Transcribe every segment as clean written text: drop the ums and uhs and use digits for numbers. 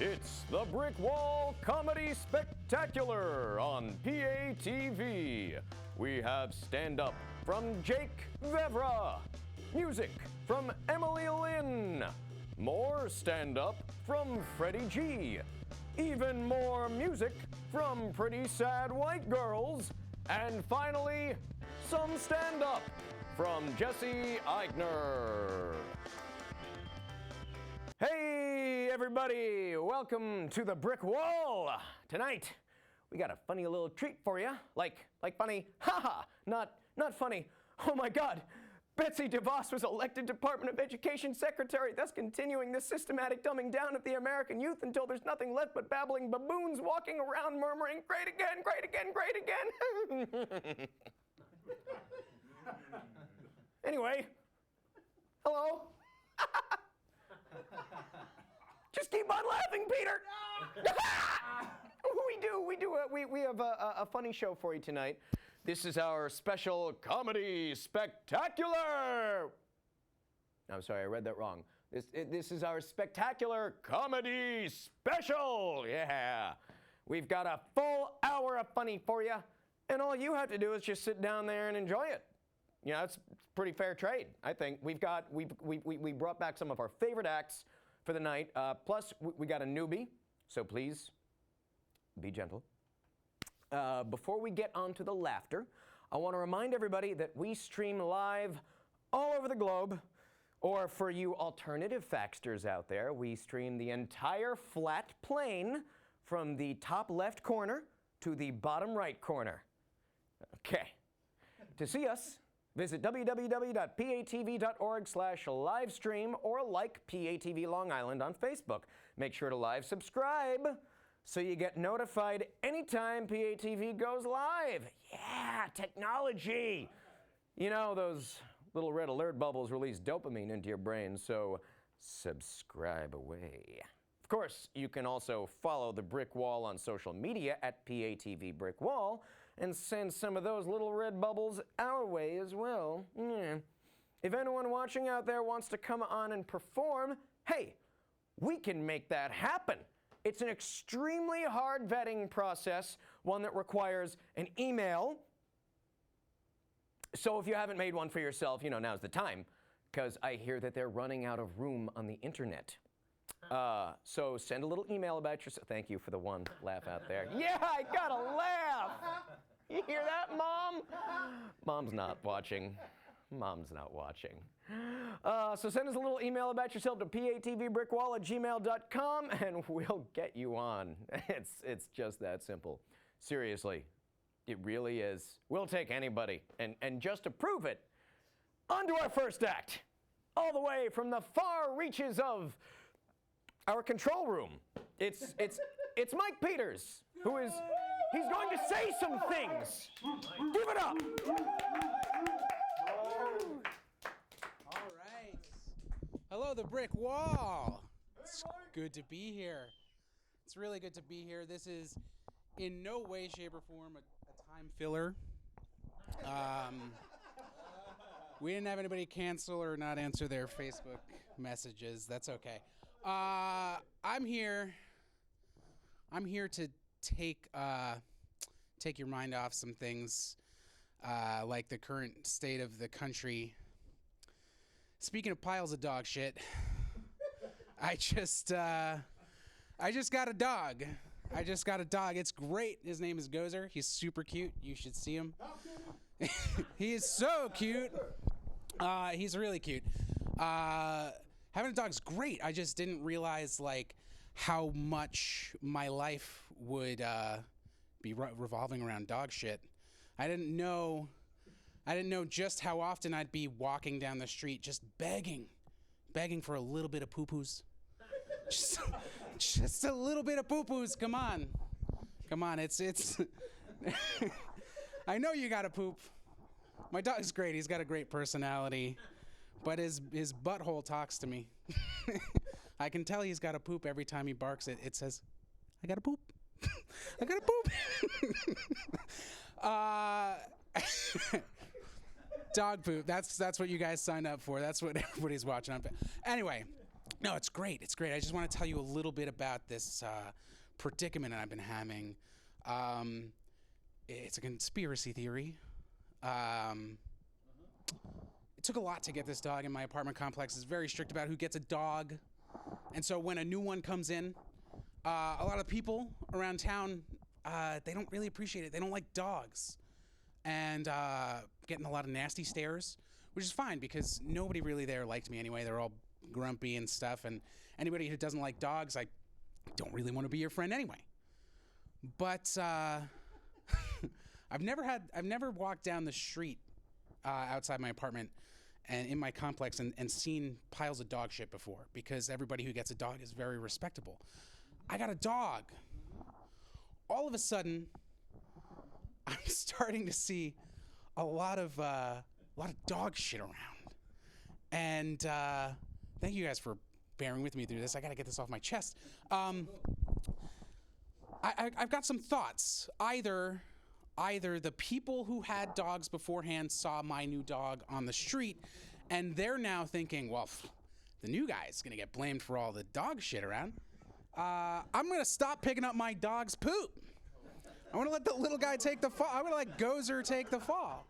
It's the Brick Wall Comedy Spectacular on PATV. We have stand-up from Jake Vevra, music from Emily Lynn, more stand-up from Freddie G, even more music from Pretty Sad White Girls, and finally, some stand-up from Jesse Eigner. Hey everybody, welcome to the Brick Wall. Tonight, we got a funny little treat for you. Like funny, haha, not funny. Oh my God, Betsy DeVos was elected Department of Education Secretary, thus continuing the systematic dumbing down of the American youth until there's nothing left but babbling baboons walking around murmuring, great again, great again, great again. Anyway, hello. Just keep on laughing, Peter. We have a funny show for you tonight. This is our special comedy spectacular. I'm sorry, I read that wrong. This is our spectacular comedy special. Yeah. We've got a full hour of funny for you, and all you have to do is just sit down there and enjoy it. You know, it's pretty fair trade, I think. We brought back some of our favorite acts for the night. Plus, we got a newbie, so please be gentle. Before we get on to the laughter, I want to remind everybody that we stream live all over the globe. Or for you alternative faxters out there, we stream the entire flat plane from the top left corner to the bottom right corner. Okay. To see us, visit www.patv.org/livestream or like PATV Long Island on Facebook. Make sure to live subscribe so you get notified anytime PATV goes live. Yeah, technology. You know, those little red alert bubbles release dopamine into your brain, so subscribe away. Of course, you can also follow the Brick Wall on social media at PATV Brick Wall and send some of those little red bubbles our way as well. Yeah. If anyone watching out there wants to come on and perform, hey, we can make that happen. It's an extremely hard vetting process, one that requires an email. So if you haven't made one for yourself, you know, now's the time, because I hear that they're running out of room on the internet. So send a little email about yourself. Thank you for the one laugh out there. Yeah, I got a laugh. You hear that, Mom? Mom's not watching. Mom's not watching. So send us a little email about yourself to patvbrickwall@gmail.com and we'll get you on. It's just that simple. Seriously, it really is. We'll take anybody. And just to prove it, on to our first act. All the way from the far reaches of our control room. It's Mike Peters, he's going to say some things. Give it up. All right. Hello, the Brick Wall. It's good to be here. It's really good to be here. This is in no way, shape, or form a time filler. We didn't have anybody cancel or not answer their Facebook messages. That's okay. I'm here to take your mind off some things, like the current state of the country. Speaking of piles of dog shit, I just got a dog. It's great. His name is Gozer. He's super cute. You should see him. He is so cute. He's really cute. Having a dog's great. I just didn't realize like how much my life would be revolving around dog shit. I didn't know just how often I'd be walking down the street just begging for a little bit of poo-poos. Just a little bit of poo-poos. Come on. It's I know you gotta poop. My dog's great. He's got a great personality, but his butthole talks to me. I can tell he's got to poop every time he barks. It says, "I gotta poop. I gotta poop." Dog poop. That's what you guys signed up for. That's what everybody's watching. Anyway, No, it's great. It's great. I just want to tell you a little bit about this predicament I've been having. It's a conspiracy theory. It took a lot to get this dog in my apartment complex. It's very strict about who gets a dog. And so when a new one comes in, a lot of people around town, they don't really appreciate it. They don't like dogs. And getting a lot of nasty stares, which is fine because nobody really there liked me anyway. They're all grumpy and stuff. And anybody who doesn't like dogs, I don't really want to be your friend anyway. But I've never walked down the street outside my apartment and in my complex and seen piles of dog shit before because everybody who gets a dog is very respectable. I got a dog. All of a sudden, I'm starting to see a lot of dog shit around. And thank you guys for bearing with me through this. I got to get this off my chest. I've got some thoughts. Either the people who had dogs beforehand saw my new dog on the street, and they're now thinking, well, the new guy's gonna get blamed for all the dog shit around. I'm gonna stop picking up my dog's poop. I wanna let the little guy take the fall. I'm gonna let Gozer take the fall.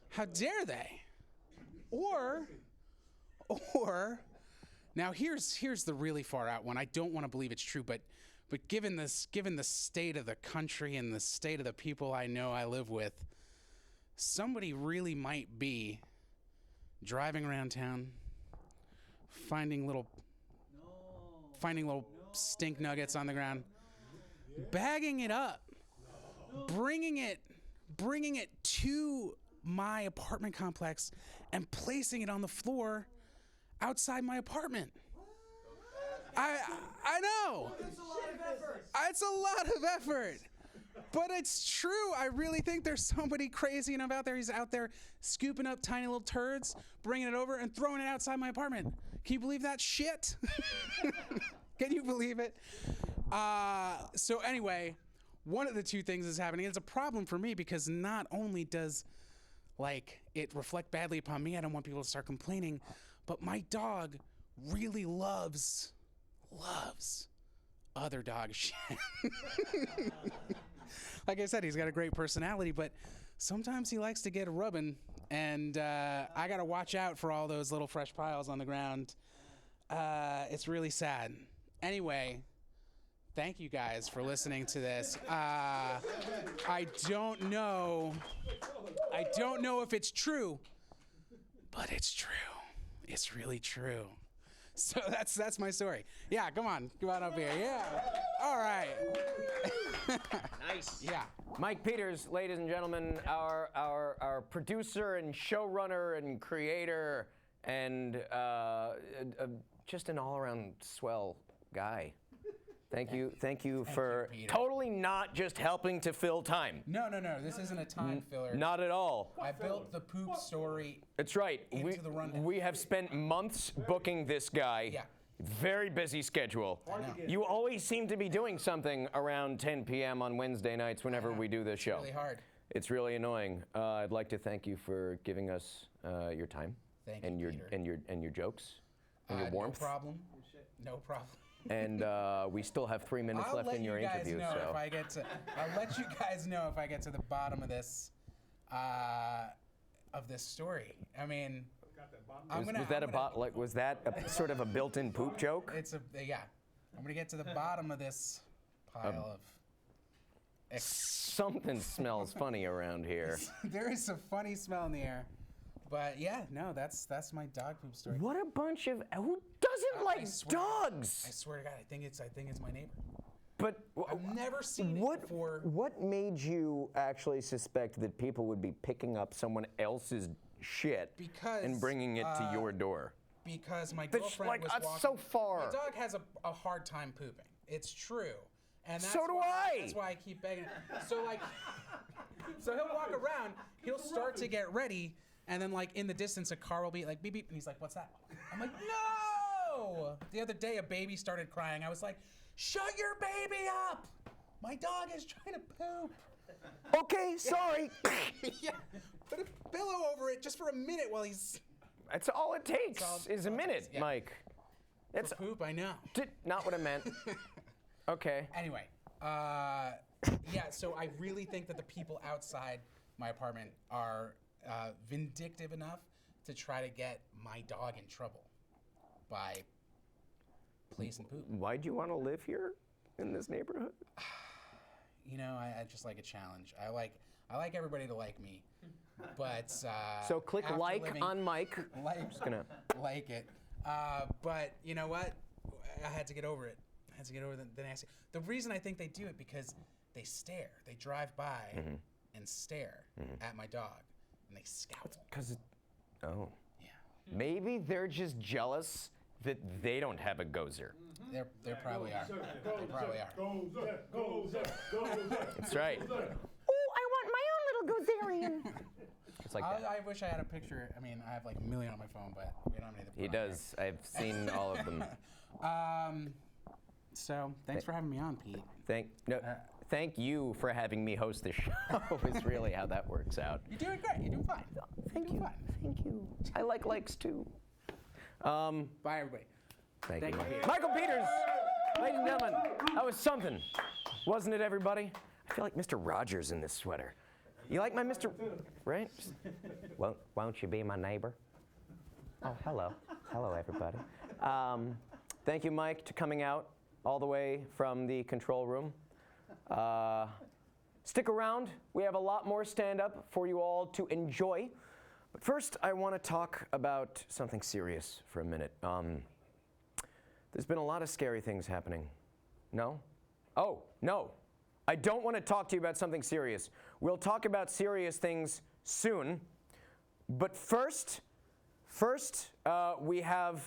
How dare they? Or, now here's the really far out one. I don't want to believe it's true, but given the state of the country and the state of the people I know I live with, somebody really might be driving around town, finding little stink nuggets on the ground, bagging it up, bringing it to my apartment complex and placing it on the floor outside my apartment. I know. It's a lot of effort. But it's true. I really think there's somebody crazy enough out there. He's out there scooping up tiny little turds, bringing it over, and throwing it outside my apartment. Can you believe that shit? Can you believe it? So anyway, one of the two things is happening. It's a problem for me because not only does it reflect badly upon me, I don't want people to start complaining, but my dog really loves other dog shit. Like I said, he's got a great personality, but sometimes he likes to get a rubbing, and I gotta watch out for all those little fresh piles on the ground. It's really sad. Anyway, thank you guys for listening to this. I don't know if it's true, but it's true. It's really true. So that's my story. Yeah, come on up here. Yeah. All right. Nice. Yeah. Mike Peters, ladies and gentlemen, our producer and showrunner and creator and just an all-around swell guy. Thank you for totally not just helping to fill time. No. This isn't a time filler. Not at all. I built the poop story. That's right. Into the rundown. We have spent months booking this guy. Yeah. Very busy schedule. I know. You always seem to be doing something around 10 p.m. on Wednesday nights whenever we do this show. It's really hard. It's really annoying. I'd like to thank you for giving us your time. Thank and you, your Peter. and your jokes and your warmth. No problem. And we still have 3 minutes left in your interview. I'll let you guys know if I get to the bottom of this story. I mean, was that a sort of a built-in poop joke? Yeah. I'm gonna get to the bottom of this pile of. Something smells funny around here. There is a funny smell in the air. But yeah, no, that's my dog poop story. What a bunch of who doesn't like dogs? I swear to God, I think it's my neighbor. But I've never seen it before. What made you actually suspect that people would be picking up someone else's shit and bringing it to your door? Because my girlfriend was walking. So far. My dog has a hard time pooping. It's true. And that's so do I. That's why I keep begging. So he'll walk around. He'll start to get ready. And then, in the distance, a car will be like, beep, beep. And he's like, what's that? I'm like, no! The other day, a baby started crying. I was like, shut your baby up! My dog is trying to poop. Okay, sorry. Yeah, put a pillow over it just for a minute while he's... That's all it takes is a minute, yeah. Mike. It's Poop, I know. not what I meant. Okay. Anyway, yeah, so I really think that the people outside my apartment are vindictive enough to try to get my dog in trouble by placing poop. Why'd you want to live here in this neighborhood? You know, I just like a challenge. I like everybody to like me, but So click after like living- on Mike. like gonna- like it. But you know what? I had to get over it. I had to get over the nasty. The reason I think they do it because they stare. They drive by and stare at my dog, and they scowl. Because oh. Yeah, Maybe they're just jealous that they don't have a gozer. they probably are. They probably are. That's right. Oh, I want my own little gozerian. It's like that. I wish I had a picture. I mean, I have like a million on my phone, but we don't have any to put He on here. does. I've seen all of them. So thanks for having me on, Pete. Thank you for having me host the show. Is really how that works out. You're doing great. You're doing fine. Thank you. Thank you. I like likes too. Bye, everybody. Thank Thank you. you, Peter. Michael Peters, ladies and gentlemen, that was something, wasn't it, everybody? I feel like Mr. Rogers in this sweater. You like my Mr. Right? Won't you be my neighbor? Oh, hello. Hello, everybody. Thank you, Mike, to coming out all the way from the control room. Stick around. We have a lot more stand-up for you all to enjoy. But first, I want to talk about something serious for a minute. There's been a lot of scary things happening. No? Oh, no. I don't want to talk to you about something serious. We'll talk about serious things soon. But first, we have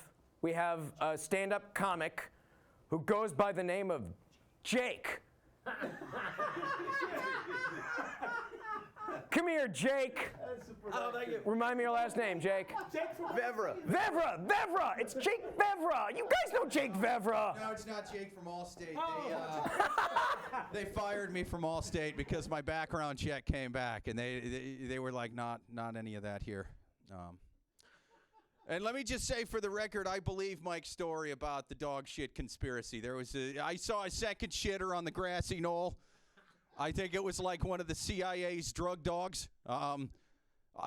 a stand-up comic who goes by the name of Jake. Come here, Jake. Oh, thank you. Remind me your last name, Jake. Jake from Vevra. Vevra! It's Jake Vevra! You guys know Jake Vevra! No, it's not Jake from Allstate. They fired me from Allstate because my background check came back, and they were like, not any of that here. And let me just say, for the record, I believe Mike's story about the dog shit conspiracy. I saw a second shitter on the grassy knoll. I think it was like one of the CIA's drug dogs.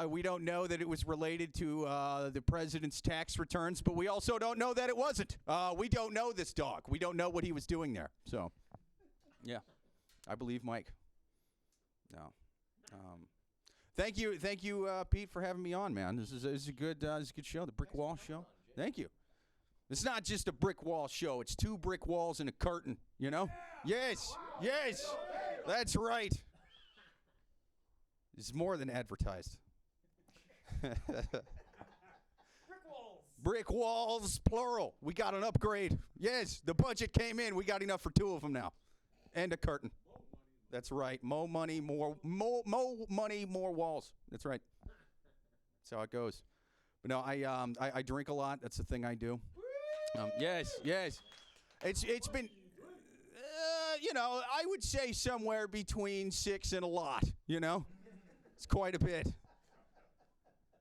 We don't know that it was related to the president's tax returns, but we also don't know that it wasn't. We don't know this dog. We don't know what he was doing there. So, yeah, I believe Mike. No. Thank you, Pete, for having me on, man. This is a good show, the Brick Wall Show. Thank you. It's not just a brick wall show. It's 2 brick walls and a curtain, you know? Yes, that's right. It's more than advertised. Brick walls, plural. We got an upgrade. Yes, the budget came in. We got enough for 2 of them now. And a curtain. That's right. More money, more walls. That's right. That's how it goes. But no, I drink a lot. That's the thing I do. Yes. It's been, I would say somewhere between 6 and a lot. It's quite a bit.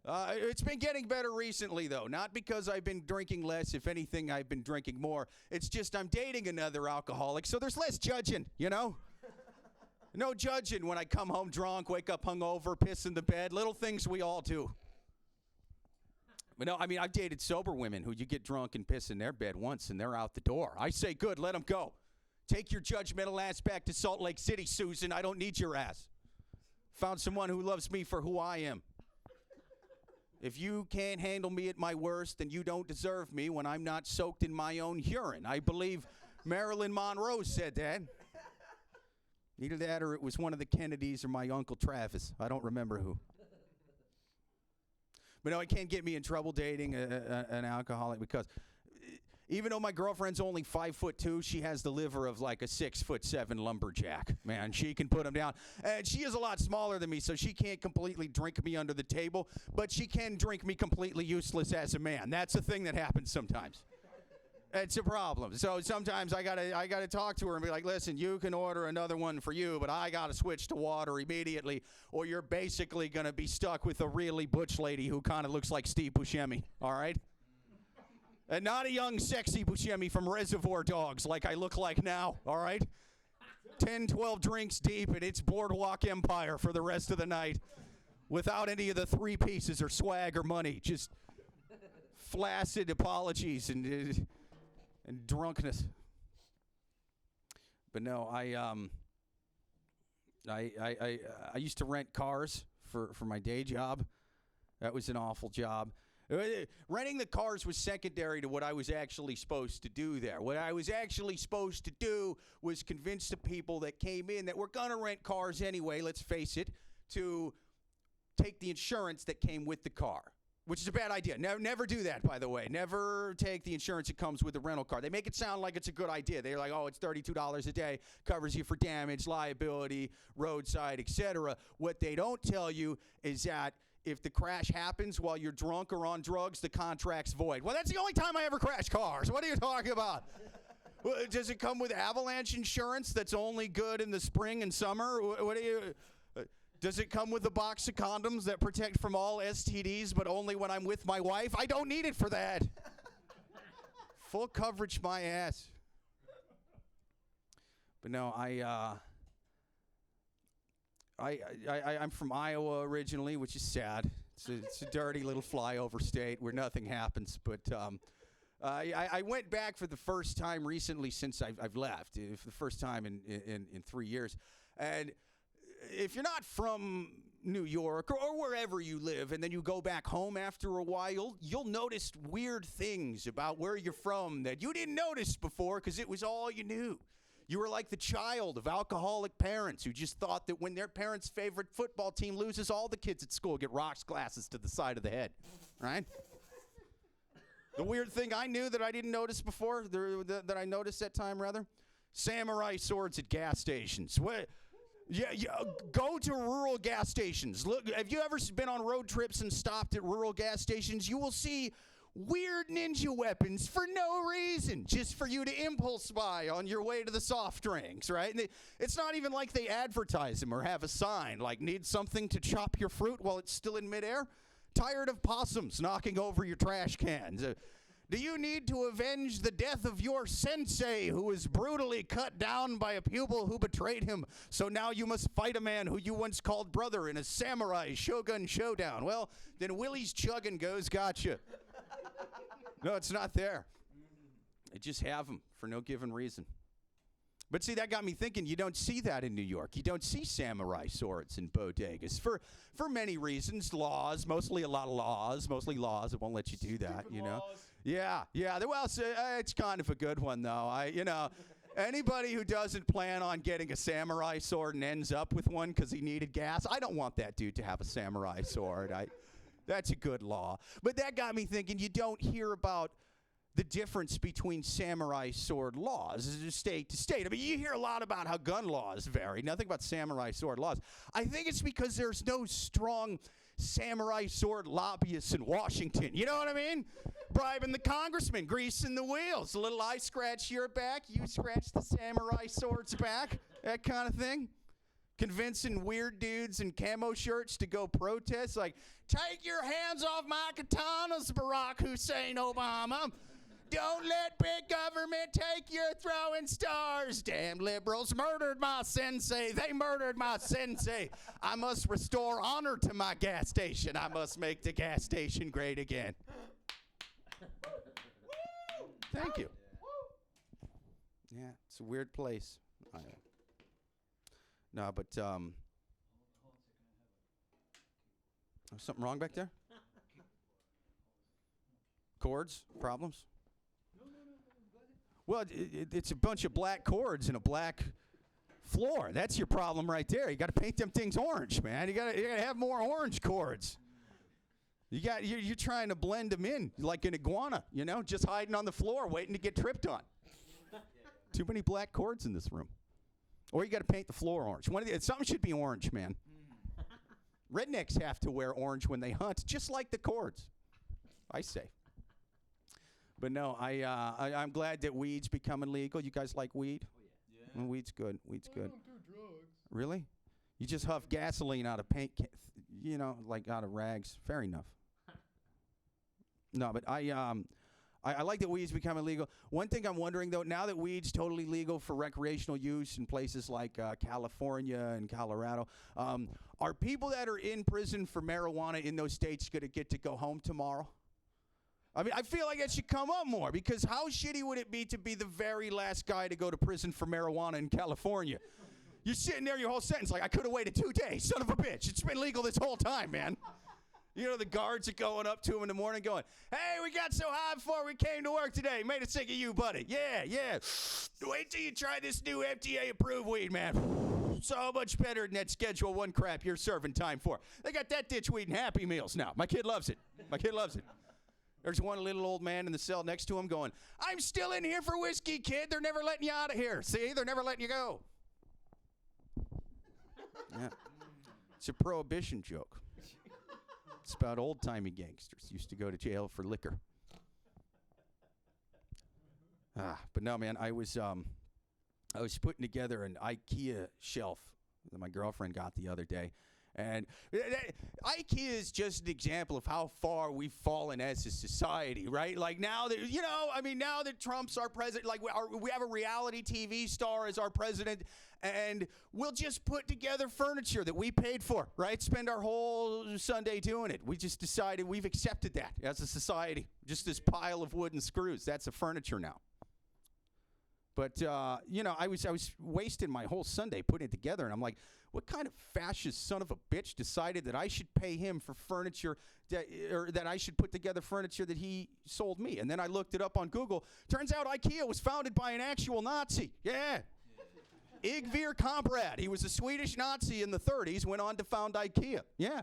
It's been getting better recently, though. Not because I've been drinking less. If anything, I've been drinking more. It's just I'm dating another alcoholic, so there's less judging, No judging when I come home drunk, wake up hungover, piss in the bed. Little things we all do. But no, I mean, I've dated sober women who you get drunk and piss in their bed once and they're out the door. I say, good, let them go. Take your judgmental ass back to Salt Lake City, Susan. I don't need your ass. Found someone who loves me for who I am. If you can't handle me at my worst, then you don't deserve me when I'm not soaked in my own urine. I believe Marilyn Monroe said that. Either that or it was one of the Kennedys or my Uncle Travis. I don't remember who. But no, it can't get me in trouble dating an alcoholic because even though my girlfriend's only 5'2", she has the liver of like a 6'7" lumberjack. Man, she can put him down. And she is a lot smaller than me, so she can't completely drink me under the table, but she can drink me completely useless as a man. That's the thing that happens sometimes. It's a problem. So sometimes I gotta talk to her and be like, listen, you can order another one for you, but I gotta switch to water immediately, or you're basically gonna be stuck with a really butch lady who kind of looks like Steve Buscemi. All right? And not a young, sexy Buscemi from Reservoir Dogs like I look like now, all right? 10, 12 drinks deep, and it's Boardwalk Empire for the rest of the night without any of the three pieces or swag or money. Just flaccid apologies and drunkenness. But no, I used to rent cars for my day job. That was an awful job. Renting the cars was secondary to what I was actually supposed to do there. What I was actually supposed to do was convince the people that came in that were going to rent cars anyway, let's face it, to take the insurance that came with the car, which is a bad idea. Never do that, by the way. Never take the insurance that comes with the rental car. They make it sound like it's a good idea. They're like, oh, it's $32 a day, covers you for damage, liability, roadside, etc. What they don't tell you is that if the crash happens while you're drunk or on drugs, the contract's void. Well, that's the only time I ever crash cars. What are you talking about? Does it come with avalanche insurance that's only good in the spring and summer? What do you... Does it come with a box of condoms that protect from all STDs, but only when I'm with my wife? I don't need it for that. Full coverage, my ass. But no, I'm from Iowa originally, which is sad. It's a dirty little flyover state where nothing happens. But I went back for the first time recently since I've left, for the first time in 3 years. And if you're not from New York or wherever you live, and then you go back home after a while, you'll notice weird things about where you're from that you didn't notice before because it was all you knew. You were like the child of alcoholic parents who just thought that when their parents' favorite football team loses, all the kids at school get rocks glasses to the side of the head, right? The weird thing I knew that I didn't notice before, that I noticed that time, rather, samurai swords at gas stations. Yeah, go to rural gas stations. Look, have you ever been on road trips and stopped at rural gas stations? You will see weird ninja weapons for no reason, just for you to impulse buy on your way to the soft drinks, right? And it's not even like they advertise them or have a sign like, need something to chop your fruit while it's still in midair? Tired of possums knocking over your trash cans? Do you need to avenge the death of your sensei who was brutally cut down by a pupil who betrayed him? So now you must fight a man who you once called brother in a samurai shogun showdown. Well, then Willie's Chuggin' Goes gotcha. No, it's not there. They just have them for no given reason. But see, that got me thinking, you don't see that in New York. You don't see samurai swords in bodegas for many reasons. Laws, mostly a lot of laws, mostly laws that won't let you do that, you know. Yeah. Well, it's kind of a good one, though. Anybody who doesn't plan on getting a samurai sword and ends up with one because he needed gas, I don't want that dude to have a samurai sword. That's a good law. But that got me thinking, you don't hear about the difference between samurai sword laws state to state. I mean, you hear a lot about how gun laws vary, nothing about samurai sword laws. I think it's because there's no strong samurai sword lobbyists in Washington. You know what I mean? Bribing the congressman, greasing the wheels. A little I scratch your back, you scratch the samurai sword's back, that kind of thing. Convincing weird dudes in camo shirts to go protest, like, take your hands off my katanas, Barack Hussein Obama. Don't let big government take your throwing stars. Damn liberals murdered my sensei. They murdered my sensei. I must restore honor to my gas station. I must make the gas station great again. Thank you. Yeah, it's a weird place. No, but something wrong back there? Cords? Problems? Well, it's a bunch of black cords and a black floor. That's your problem right there. You got to paint them things orange, man. You got to have more orange cords. You're trying to blend them in like an iguana, you know, just hiding on the floor waiting to get tripped on. Too many black cords in this room. Or you got to paint the floor orange. Something should be orange, man. Rednecks have to wear orange when they hunt, just like the cords, I say. But no, I'm glad that weed's becoming legal. You guys like weed? Oh, yeah. Well, weed's good. Weed's good. I don't do drugs. Really? You just huff gasoline out of paint, like out of rags. Fair enough. No, but I I like that weed's becoming legal. One thing I'm wondering, though, now that weed's totally legal for recreational use in places like California and Colorado, are people that are in prison for marijuana in those states going to get to go home tomorrow? I mean, I feel like it should come up more, because how shitty would it be to be the very last guy to go to prison for marijuana in California? You're sitting there your whole sentence like, I could have waited 2 days, son of a bitch. It's been legal this whole time, man. You know, the guards are going up to him in the morning going, hey, we got so high before we came to work today. Made us sick of you, buddy. Yeah. Wait till you try this new FDA-approved weed, man. So much better than that Schedule 1 crap you're serving time for. They got that ditch weed in Happy Meals now. My kid loves it. There's one little old man in the cell next to him going, I'm still in here for whiskey, kid. They're never letting you out of here. See, they're never letting you go. Yeah. It's a prohibition joke. It's about old-timey gangsters used to go to jail for liquor. But no, man, I was putting together an IKEA shelf that my girlfriend got the other day. And IKEA is just an example of how far we've fallen as a society, right? Like now that, now that Trump's our president, like we have a reality TV star as our president, and we'll just put together furniture that we paid for, right? Spend our whole Sunday doing it. We just decided we've accepted that as a society. Just this pile of wood and screws. That's the furniture now. But, I was wasting my whole Sunday putting it together, and I'm like, what kind of fascist son of a bitch decided that I should pay him for furniture, or that I should put together furniture that he sold me? And then I looked it up on Google. Turns out IKEA was founded by an actual Nazi. Yeah. Ingvar Kamprad. He was a Swedish Nazi in the 30s, went on to found IKEA. Yeah.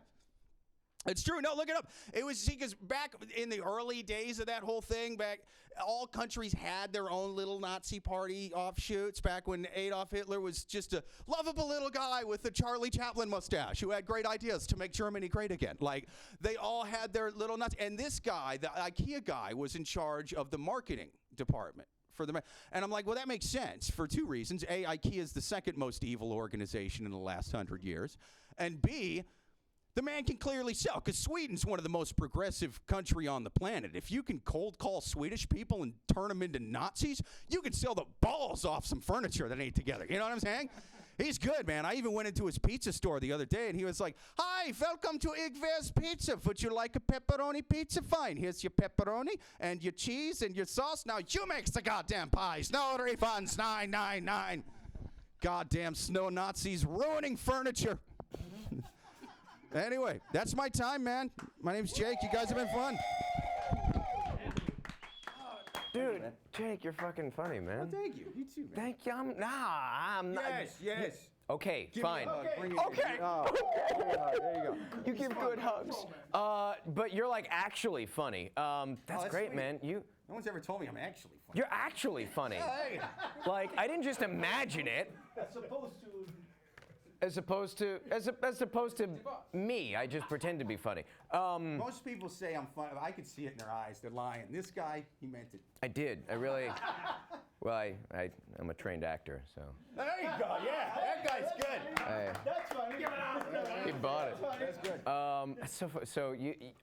It's true. No, look it up. It was, because back in the early days of that whole thing, all countries had their own little Nazi party offshoots back when Adolf Hitler was just a lovable little guy with a Charlie Chaplin mustache who had great ideas to make Germany great again. Like, they all had their little Nazi. And this guy, the IKEA guy, was in charge of the marketing department. And I'm like, well, that makes sense for 2 reasons. A, IKEA is the second most evil organization in the last 100 years. And B, the man can clearly sell, because Sweden's one of the most progressive country on the planet. If you can cold call Swedish people and turn them into Nazis, you can sell the balls off some furniture that ain't together. You know what I'm saying? He's good, man. I even went into his pizza store the other day, and he was like, hi, welcome to Ingvar's Pizza. Would you like a pepperoni pizza? Fine. Here's your pepperoni and your cheese and your sauce. Now you make the goddamn pies. No refunds, 999. Goddamn snow Nazis ruining furniture. Anyway, that's my time, man. My name's Jake. You guys have been fun. Dude, Jake, you're fucking funny, man. Thank you. You too, man. Thank you. I'm not. Yes. Okay, fine. Okay. There you go. You give good hugs. But you're like actually funny. That's great, sweet. man. No one's ever told me I'm actually funny. You're actually funny. Hey. Like, I didn't just imagine it. As opposed to me, I just pretend to be funny. Most people say I'm funny. I can see it in their eyes. They're lying. This guy, he meant it. I did. I really. Well, I'm a trained actor, so. There you go. Yeah, that guy's good. That's funny. Give it out. He bought it. That's good. So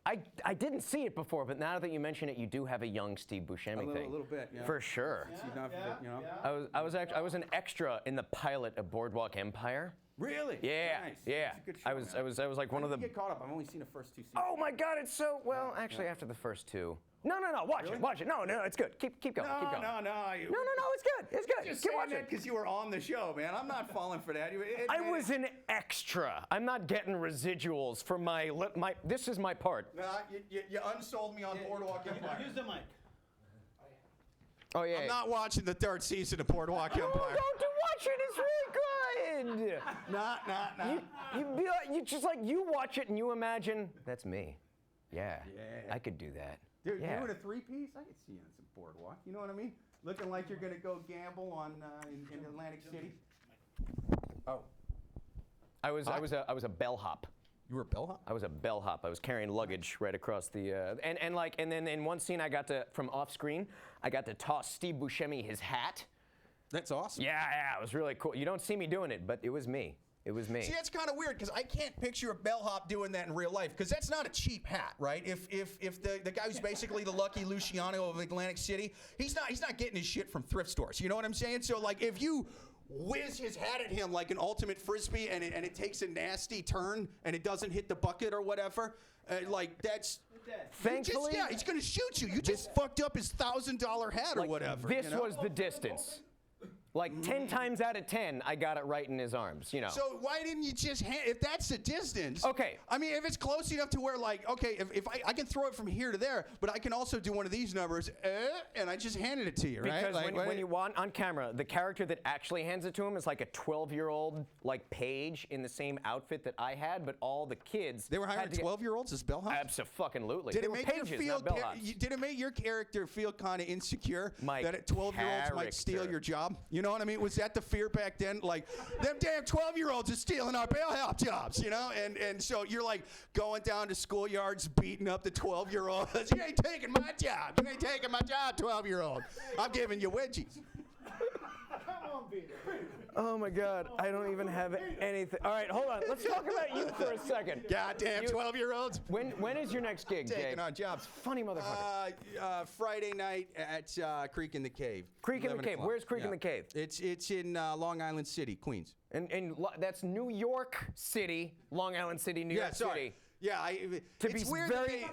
I didn't see it before, but now that you mention it, you do have a young Steve Buscemi thing. A little bit, yeah. For sure. I was an extra in the pilot of Boardwalk Empire. Really? Yeah, Nice. yeah. It's a good show, I was like one of the. Get caught up. I've only seen the first 2 seasons. Oh my God! It's so well. Actually, after the first 2. No. Watch it. No, it's good. Keep going. No. No, it's good. It's good. Just Keep saying watching. that because you were on the show, man. I'm not falling for that. I was an extra. I'm not getting residuals for my. This is my part. Nah, you unsold me on Boardwalk Empire. Use the mic. Oh yeah. I'm not watching the 3rd season of Boardwalk Empire. Don't watch it. It's really good. Nah. You just like you watch it and you imagine that's me. Yeah. I could do that. Dude, yeah. you in a 3-piece? I could see you on some Boardwalk. You know what I mean? Looking like you're gonna go gamble on in Atlantic City. Oh. I was a bellhop. You were a bellhop? I was a bellhop. I was carrying luggage right across the and then in one scene I got to from off screen I got to toss Steve Buscemi his hat. That's awesome. Yeah, it was really cool. You don't see me doing it, but it was me. It was me. See, that's kind of weird because I can't picture a bellhop doing that in real life because that's not a cheap hat, right? If the guy who's basically the Lucky Luciano of Atlantic City, he's not getting his shit from thrift stores. You know what I'm saying? So like if you whiz his hat at him like an ultimate frisbee and it takes a nasty turn and it doesn't hit the bucket or whatever, like that's. Thankfully, He's gonna shoot you. You just fucked up his $1,000 hat or whatever. This you know? was the distance. Like 10 times out of 10, I got it right in his arms, you know. So why didn't you just if that's the distance? Okay. I mean, if it's close enough to where, like, okay, if I can throw it from here to there, but I can also do one of these numbers, and I just handed it to you, right? Because Like, when you want on camera, the character that actually hands it to him is like a 12-year-old, like Paige in the same outfit that I had, but all the kids. They were hiring 12-year-olds as bellhops? Absolutely. Did They it were make you pages, feel? not bellhops. Did it make your character feel kind of insecure My that 12-year-olds might steal character. your job? You know what I mean? Was that the fear back then? Like, them damn 12-year-olds are stealing our bellhop jobs, you know? And so you're like going down to schoolyards beating up the 12-year-olds. You ain't taking my job. You ain't taking my job, 12-year-old. I'm giving you wedgies. Oh my God, I don't even have anything. All right, hold on. Let's talk about you for a second. Goddamn 12-year-olds. When is your next gig, Jake? Taking on jobs. Funny motherfucker. Friday night at Creek in the Cave. Creek in the 11 Cave. o'clock. Where's Creek in Yeah. the Cave? It's in Long Island City, Queens. And that's New York City, Long Island City, New York City. Yeah, To it's be weird that very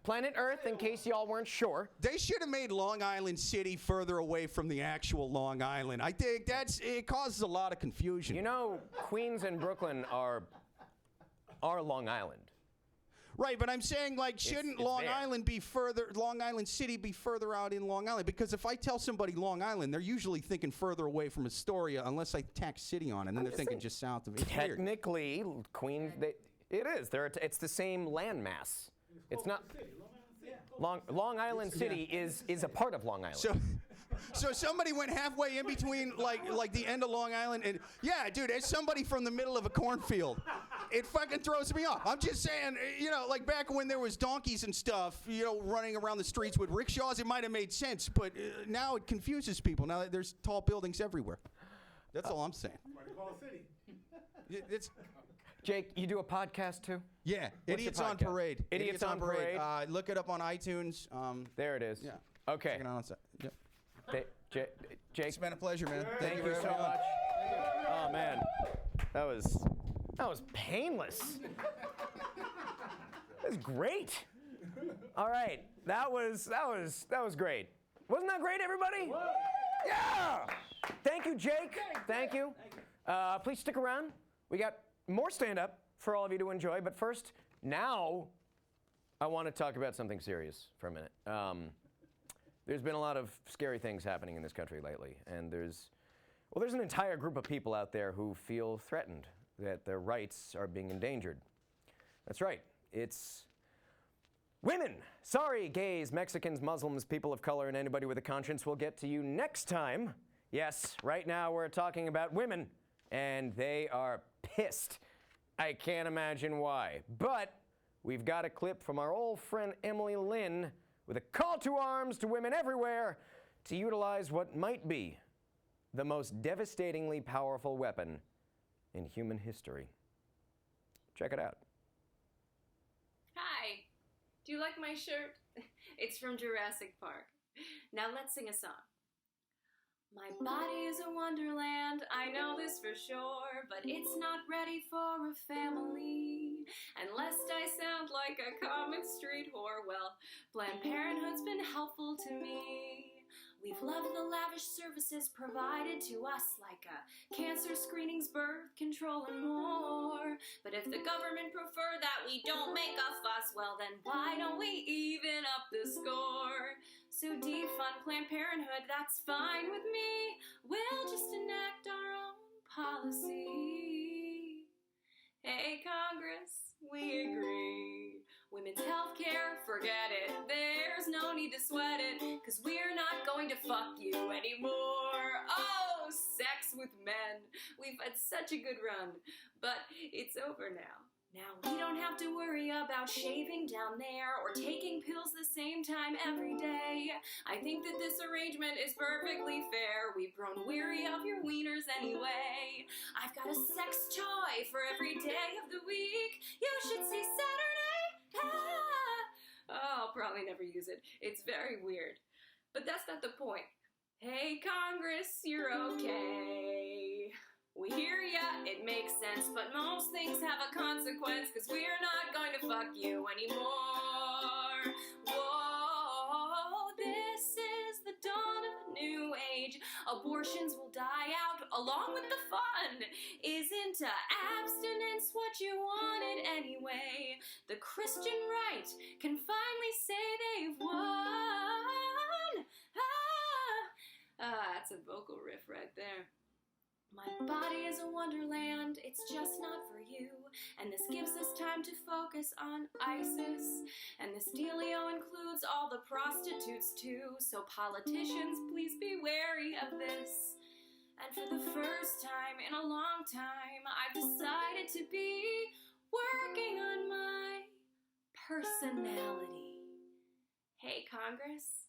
Planet Earth, in case y'all weren't sure. they should have made Long Island City further away from the actual Long Island. I think it causes a lot of confusion. You know, Queens and Brooklyn are Long Island. Right, but I'm saying, like, shouldn't it's Long there. Long Island City be further out in Long Island? Because if I tell somebody Long Island, they're usually thinking further away from Astoria, unless I tack city on it, and then they're thinking just south of it. It's weird. Technically, Queens, it is. It's the same landmass. It's not. Long Island City is a part of Long Island. So somebody went halfway in between, like the end of Long Island, and yeah, dude, as somebody from the middle of a cornfield, it fucking throws me off. I'm just saying, you know, like back when there was donkeys and stuff, you know, running around the streets with rickshaws, it might have made sense, but now it confuses people. Now that there's tall buildings everywhere. That's all I'm saying. It's, Jake, you do a podcast too? yeah, What's Idiots your on podcast? Parade. Idiots on Parade. Look it up on iTunes. There it is. Yeah. Okay. Check it out on site. Yep. Jake, It's been a pleasure, man. thank you for so having me on. much. Oh man, that was painless. That was great. All right, that was great. Wasn't that great, everybody? Yeah. Thank you, Jake. Thank you. Please stick around. We got more stand-up for all of you to enjoy. But first, now, I want to talk about something serious for a minute. There's been a lot of scary things happening in this country lately, and there's an entire group of people out there who feel threatened, that their rights are being endangered. That's right, it's women. Sorry, gays, Mexicans, Muslims, people of color, and anybody with a conscience. We'll get to you next time. Yes, right now we're talking about women, and they are pissed. I can't imagine why, but we've got a clip from our old friend Emily Lynn with a call to arms to women everywhere to utilize what might be the most devastatingly powerful weapon in human history. Check it out. Hi, do you like my shirt? It's from Jurassic Park. Now let's sing a song. My body is a wonderland, I know this for sure, but it's not ready for a family. And lest I sound like a common street whore, well, Planned Parenthood's been helpful to me. We've loved the lavish services provided to us, like cancer screenings, birth control, and more. But if the government prefer that we don't make a fuss, well then why don't we even up the score? So defund Planned Parenthood, that's fine with me. We'll just enact our own policy. Hey Congress, we agree. Women's health care, forget it. There's no need to sweat it, 'cause we're not going to fuck you anymore. Oh, sex with men. We've had such a good run, but it's over now. Now we don't have to worry about shaving down there or taking pills the same time every day. I think that this arrangement is perfectly fair. We've grown weary of your wieners anyway. I've got a sex toy for every day of the week. You should see Saturday. Oh, I'll probably never use it. It's very weird. But that's not the point. Hey, Congress, you're okay. We hear ya, it makes sense, but most things have a consequence, 'cause we're not going to fuck you anymore. Whoa, this is the dawn of a new age. Abortions will die out along with the fun. Isn't abstinence what you wanted anyway? The Christian right can finally say they've won. That's a vocal riff right there. My body is a wonderland, it's just not for you. And this gives us time to focus on ISIS. And this dealio includes all the prostitutes too. So politicians, please be wary of this. And for the first time in a long time, I've decided to be working on my personality. Hey, Congress,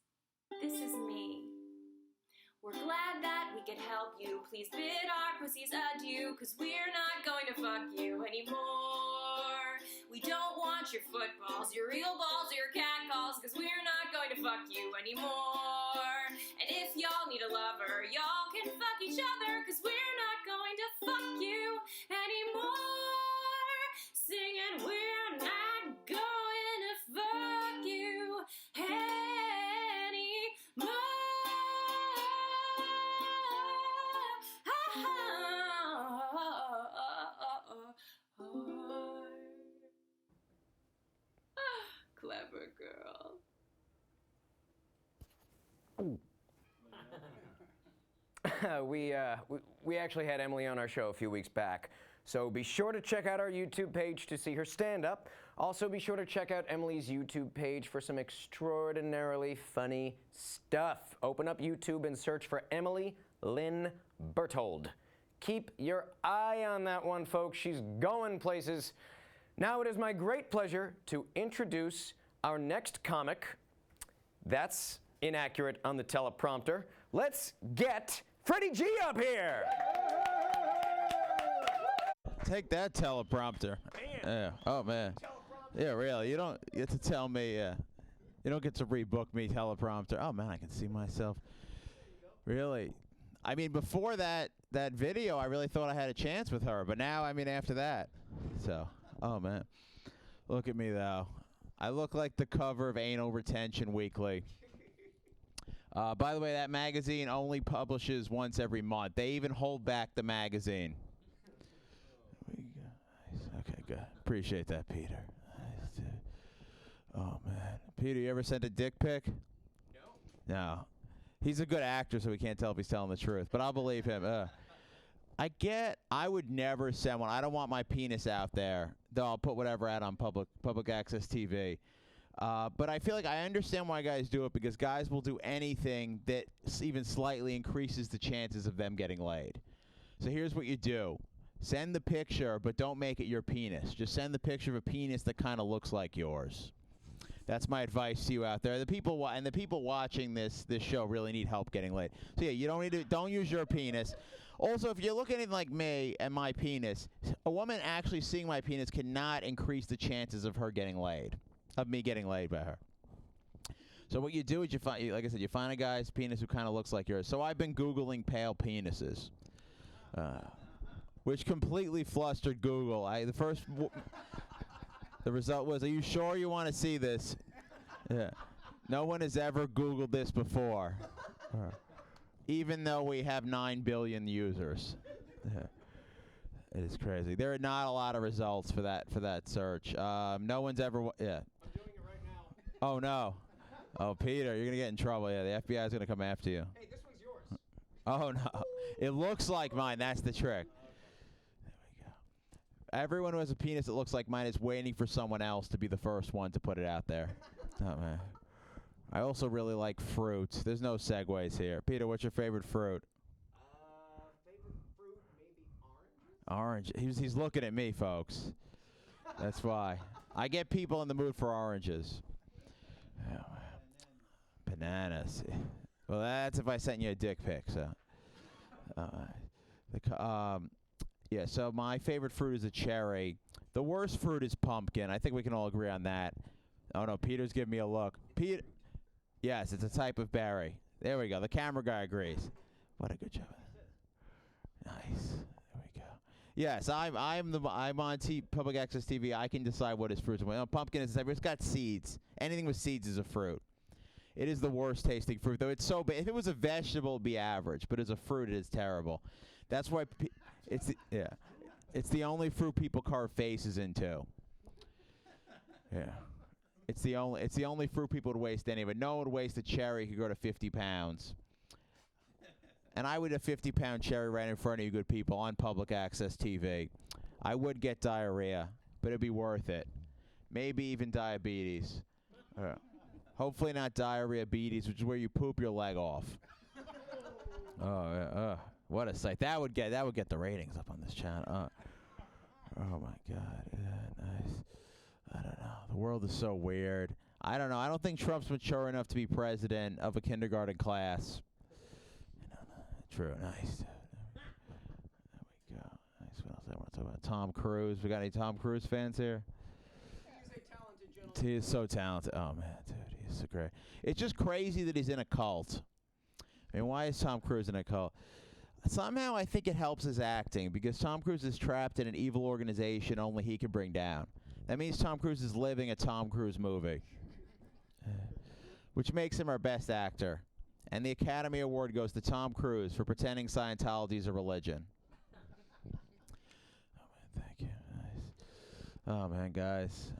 this is me. We're glad that we could help you. Please bid our pussies adieu, 'cause we're not going to fuck you anymore. We don't want your footballs, your real balls, or your cat calls, 'cause we're not going to fuck you anymore. And if y'all need a lover, y'all can fuck each other, 'cause we're not going to fuck you anymore. Singing, we're not going to fuck you anymore. Clever girl. We actually had Emily on our show a few weeks back. So be sure to check out our YouTube page to see her stand-up. Also be sure to check out Emily's YouTube page for some extraordinarily funny stuff. Open up YouTube and search for Emily Lynn Berthold. Keep your eye on that one, folks. She's going places. Now it is my great pleasure to introduce our next comic. That's inaccurate on the teleprompter. Let's get Freddie G up here. Take that teleprompter. Yeah. Oh man. Yeah, really. You don't get to tell me. You don't get to rebook me teleprompter. Oh man, I can see myself. Really. I mean, before that video, I really thought I had a chance with her, but now, I mean, after that. So, oh man. Look at me though. I look like the cover of Anal Retention Weekly. By the way, that magazine only publishes once every month. They even hold back the magazine. Okay, good. Appreciate that, Peter. Oh, man. Peter, you ever sent a dick pic? No. He's a good actor, so we can't tell if he's telling the truth, but I'll believe him. I would never send one. I don't want my penis out there, though I'll put whatever out on public access TV. But I feel like I understand why guys do it, because guys will do anything that even slightly increases the chances of them getting laid. So here's what you do. Send the picture, but don't make it your penis. Just send the picture of a penis that kind of looks like yours. That's my advice to you out there. The people watching this show really need help getting laid. So yeah, don't use your penis. Also, if you're looking at like me and my penis, a woman actually seeing my penis cannot increase the chances of me getting laid by her. So what you do is like I said, you find a guy's penis who kind of looks like yours. So I've been Googling pale penises, which completely flustered Google. The result was, are you sure you want to see this? Yeah. No one has ever Googled this before, even though we have 9 billion users. Yeah. It is crazy. There are not a lot of results for that search. No one's ever. Yeah. I'm doing it right now. Oh no. Oh Peter, you're gonna get in trouble. Yeah, the FBI is gonna come after you. Hey, this one's yours. Oh no. It looks like mine. That's the trick. Everyone who has a penis that looks like mine is waiting for someone else to be the first one to put it out there. Oh, man. I also really like fruits. There's no segues here. Peter, what's your favorite fruit? Favorite fruit, maybe orange? Orange. He's looking at me, folks. That's why. I get people in the mood for oranges. Oh, bananas. Well, that's if I sent you a dick pic, so. Yeah, so my favorite fruit is a cherry. The worst fruit is pumpkin. I think we can all agree on that. Oh, no, Peter's giving me a look. Peter, yes, it's a type of berry. There we go. The camera guy agrees. What a good job. Nice. There we go. Yes, I'm on public access TV. I can decide what is fruit. Pumpkin is it's got seeds. Anything with seeds is a fruit. It is the worst tasting fruit, though. It's so bad. If it was a vegetable, it'd be average, but as a fruit, it is terrible. That's why it's the only fruit people carve faces into. Yeah. It's the only fruit people would waste anyway. No one would waste a cherry. Could go to 50 pounds. And I would a 50-pound cherry right in front of you good people on public access TV. I would get diarrhea, but it'd be worth it. Maybe even diabetes. Hopefully not diarrhea-betes, which is where you poop your leg off. Oh, yeah. What a sight. That would get the ratings up on this channel. Oh, my God. Yeah, nice. I don't know. The world is so weird. I don't know. I don't think Trump's mature enough to be president of a kindergarten class. True. Nice. There we go. Nice. What else I want to talk about? Tom Cruise. We got any Tom Cruise fans here? He's a talented gentleman. He is so talented. Oh, man, dude. He's so great. It's just crazy that he's in a cult. I mean, why is Tom Cruise in a cult? Somehow I think it helps his acting because Tom Cruise is trapped in an evil organization only he can bring down. That means Tom Cruise is living a Tom Cruise movie, which makes him our best actor. And the Academy Award goes to Tom Cruise for pretending Scientology is a religion. Oh, man, thank you. Nice. Oh, man, guys.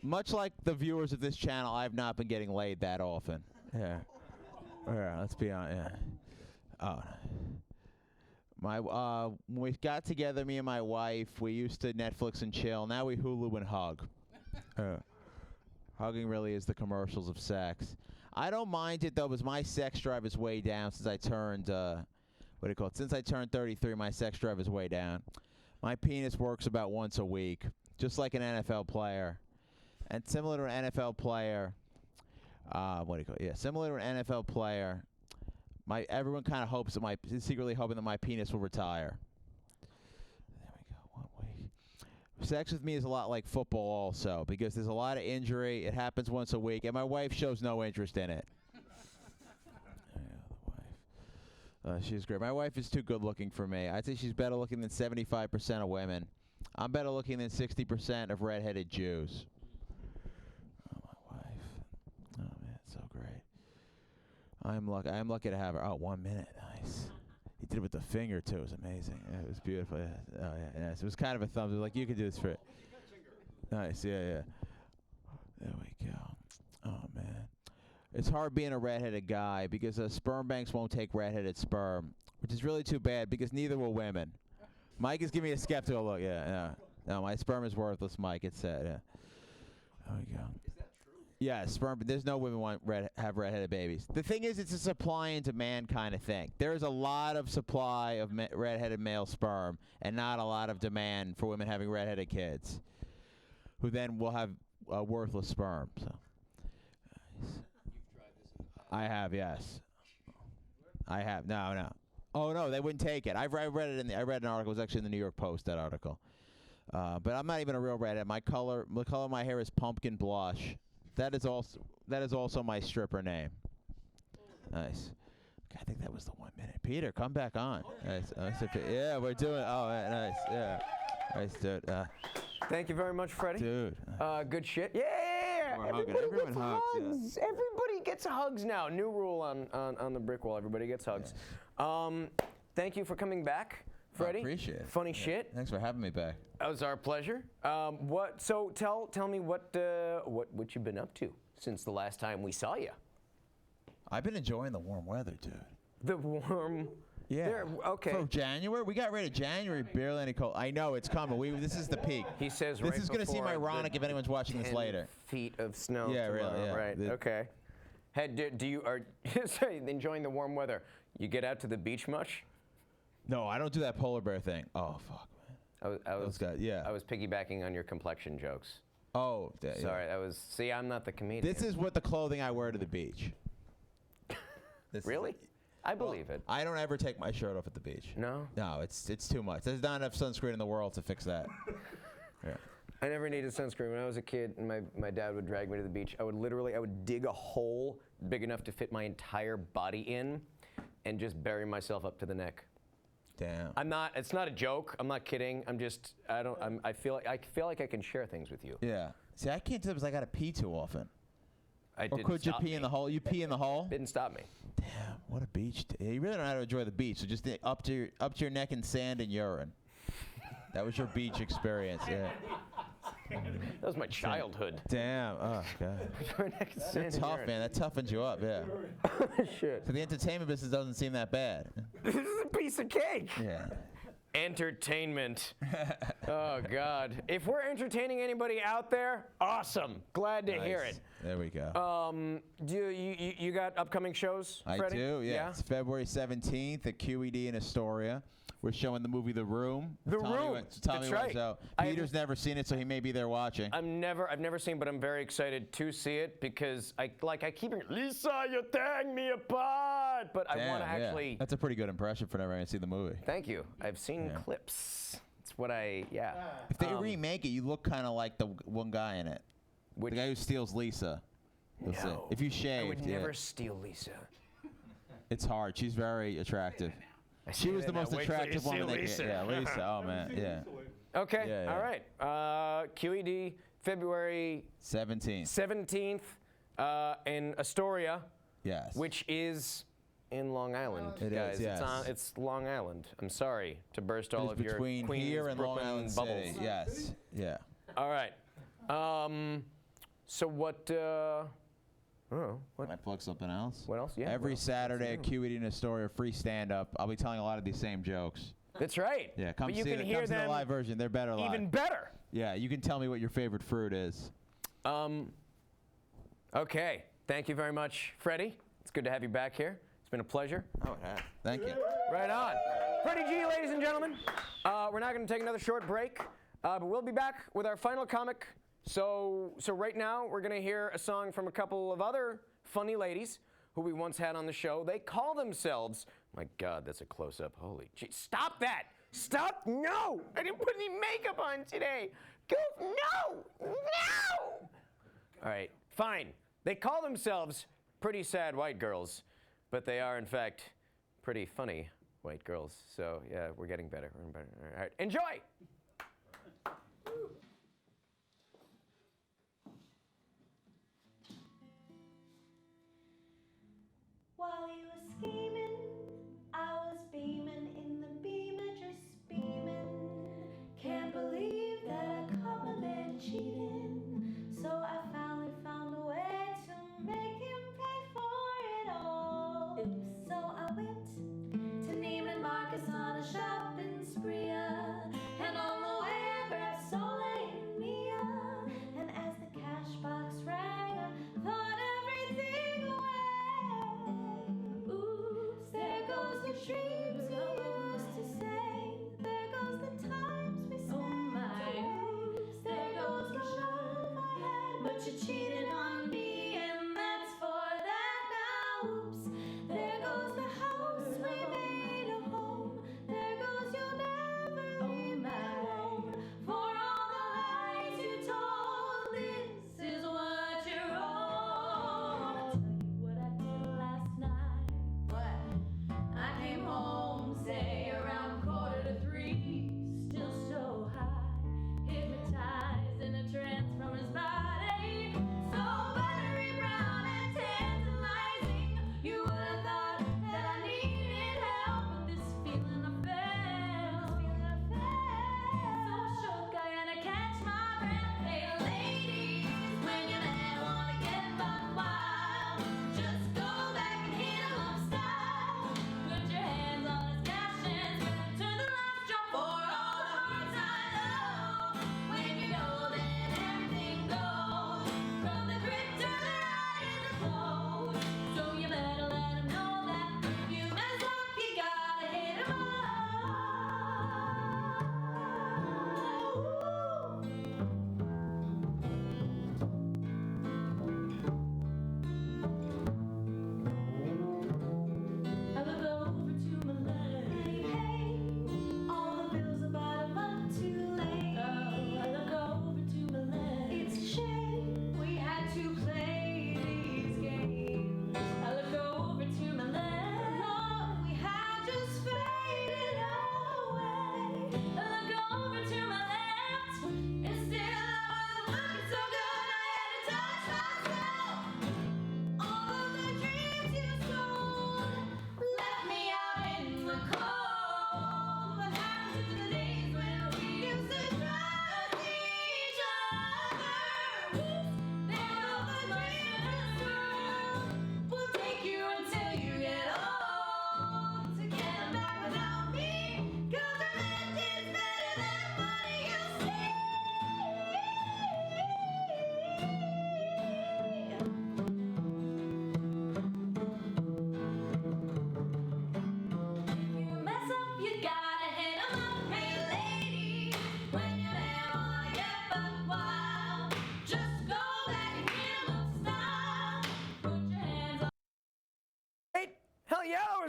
Much like the viewers of this channel, I have not been getting laid that often. Yeah. Yeah, let's be honest. Yeah. Oh. When we got together, me and my wife, we used to Netflix and chill. Now we Hulu and hug. Hugging really is the commercials of sex. I don't mind it, though, because my sex drive is way down since I turned, Since I turned 33, my sex drive is way down. My penis works about once a week, just like an NFL player. And similar to an NFL player, similar to an NFL player, everyone kind of is secretly hoping that my penis will retire. There we go. 1 week. Sex with me is a lot like football also because there's a lot of injury. It happens once a week, and my wife shows no interest in it. Yeah, the wife. She's great. My wife is too good looking for me. I'd say she's better looking than 75% of women. I'm better looking than 60% of redheaded Jews. Oh, my wife. Oh, man, so great. I am lucky to have her. Oh, 1 minute. Nice. He did it with the finger, too. It was amazing. Yeah, it was beautiful. Yeah. Oh, yeah. Yes. It was kind of a thumbs up. Like, you can do this for it. Nice. Yeah. There we go. Oh, man. It's hard being a redheaded guy because sperm banks won't take redheaded sperm, which is really too bad because neither will women. Mike is giving me a skeptical look. Yeah. No, my sperm is worthless, Mike. It's sad. Yeah. There we go. Yeah, sperm. There's no women have redheaded babies. The thing is, it's a supply and demand kind of thing. There's a lot of supply of redheaded male sperm, and not a lot of demand for women having redheaded kids, who then will have worthless sperm. So, I have, yes. I have. No. Oh no, they wouldn't take it. I read it I read an article. It was actually in the New York Post. That article. But I'm not even a real redhead. The color of my hair is pumpkin blush. That is also my stripper name. Nice. I think that was the 1 minute. Peter, come back on. Nice. Yeah, we're doing. Oh, nice. Yeah. Nice, dude. Thank you very much, Freddie. Dude. Good shit. Yeah. We're hugging. Everybody Everyone gets hugs. hugs. Yeah. Everybody gets hugs now. New rule on the brick wall. Everybody gets hugs. Thank you for coming back, Freddie. I appreciate it. Funny shit. Thanks for having me back. That was our pleasure. So tell me what you've been up to since the last time we saw you. I've been enjoying the warm weather, dude. The warm. Yeah. Okay. For January, we got rid of January. Barely any cold. I know it's coming. This is the peak. He says this right is going to seem before ironic the if anyone's watching this 10 later. Feet of snow. Yeah, tomorrow, really. Yeah. Right. Okay. Do you are sorry, enjoying the warm weather? You get out to the beach much? No, I don't do that polar bear thing. Oh fuck, man. I was yeah. I was piggybacking on your complexion jokes. Oh, sorry. Yeah. I'm not the comedian. This is what the clothing I wear to the beach. Really? I believe it. I don't ever take my shirt off at the beach. No? No, it's too much. There's not enough sunscreen in the world to fix that. Yeah. I never needed sunscreen. When I was a kid and my dad would drag me to the beach, I would dig a hole big enough to fit my entire body in and just bury myself up to the neck. Damn. It's not a joke. I'm not kidding. I feel like I can share things with you. Yeah. See, I can't do it because I got to pee too often. It Or didn't could you stop pee me. in the hole? You pee in the hole? Didn't stop me. Damn, what a beach. Yeah, you really don't know how to enjoy the beach. So just up to your neck in sand and urine. That was your beach experience, yeah. That was my childhood. Damn, oh, God. You're tough, man. That toughens you up, yeah. Shit. So the entertainment business doesn't seem that bad. This is a piece of cake. Yeah. Entertainment. Oh, God. If we're entertaining anybody out there, awesome. Glad to hear Nice. it. There we go. Do you got upcoming shows, I Freddie? do, yeah. It's February 17th at QED in Astoria. We're showing the movie The Room. The Room. That's right. So I- Peter's never seen it, so he may be there watching. I've never seen, but I'm very excited to see it because I keep hearing, Lisa, you're tearing me apart. But I want to Damn, yeah. actually. That's a pretty good impression for never having seen the movie. Thank you. I've seen clips. It's what yeah. If they remake it, you look kind of like the one guy in it. Which, The guy who steals Lisa. You'll see. no. If you I shaved, would yeah. never steal Lisa. It's hard. She's very attractive. I She say was that the most now. Wait till you attractive see woman they Lisa. could. Yeah, Lisa. Oh, man. Yeah. Okay. Yeah, yeah. All right. QED, February 17. 17th in Astoria, Yes. which is in Long Island, It is, guys. yes. It's Long Island. I'm sorry to burst It all is of your between Queens, here and Long Brooklyn Island bubbles. City. Yes. Yeah. All right. So what? I don't know. Can I plug something else? What else? Yeah. Every what else? Saturday at QED in Astoria, free stand-up. I'll be telling a lot of these same jokes. That's right. Yeah, come but you see can the, hear come see the them live version. They're better live. even better. Yeah, you can tell me what your favorite fruit is. Okay. Thank you very much, Freddie. It's good to have you back here. It's been a pleasure. Oh, it has. Thank you. Right on. Freddie G, ladies and gentlemen. We're now going to take another short break, but we'll be back with our final comic. So right now, we're going to hear a song from a couple of other funny ladies who we once had on the show. They call themselves, my God, that's a close-up. Holy gee, stop that. Stop, no. I didn't put any makeup on today. Go, no, no. All right, fine. They call themselves Pretty Sad White Girls, but they are, in fact, pretty funny white girls. So, yeah, we're getting better. All right, enjoy! While you were scheming, I was beaming in the beamer, just beaming. Can't believe that I caught my man cheating. So I finally found a way to make him pay for it all. So I went to Neiman Marcus on a shopping spree. And on the way I grabbed Soleil and Mia. And as the cash box rang, I thought everything away. Oops, there goes the dreams we used to say. There goes the times we spent. Oh my. Oops, there goes the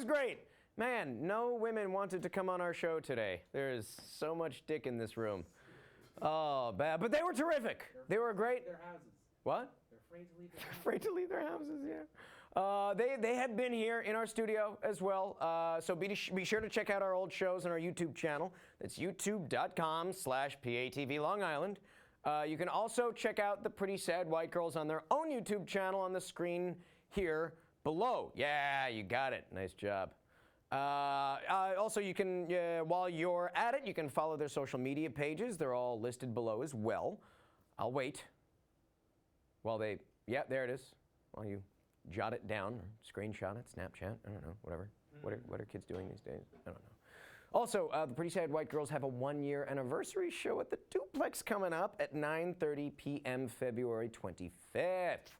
great. Man, no women wanted to come on our show today. There is so much dick in this room. Oh, bad. But they were terrific. They were great. Their houses. What? They're afraid to leave their houses. Afraid to leave their houses, yeah. They have been here in our studio as well. So be sure to check out our old shows on our YouTube channel. That's youtube.com/PATV Long Island. You can also check out the Pretty Sad White Girls on their own YouTube channel on the screen here below. Yeah, you got it. Nice job. Also, you can, while you're at it, you can follow their social media pages. They're all listed below as well. I'll wait while they, yeah, there it is. While you jot it down or screenshot it, Snapchat, I don't know, whatever. What are kids doing these days? I don't know. Also, the Pretty Sad White Girls have a 1-year anniversary show at the Duplex coming up at 9:30 p.m. February 25th.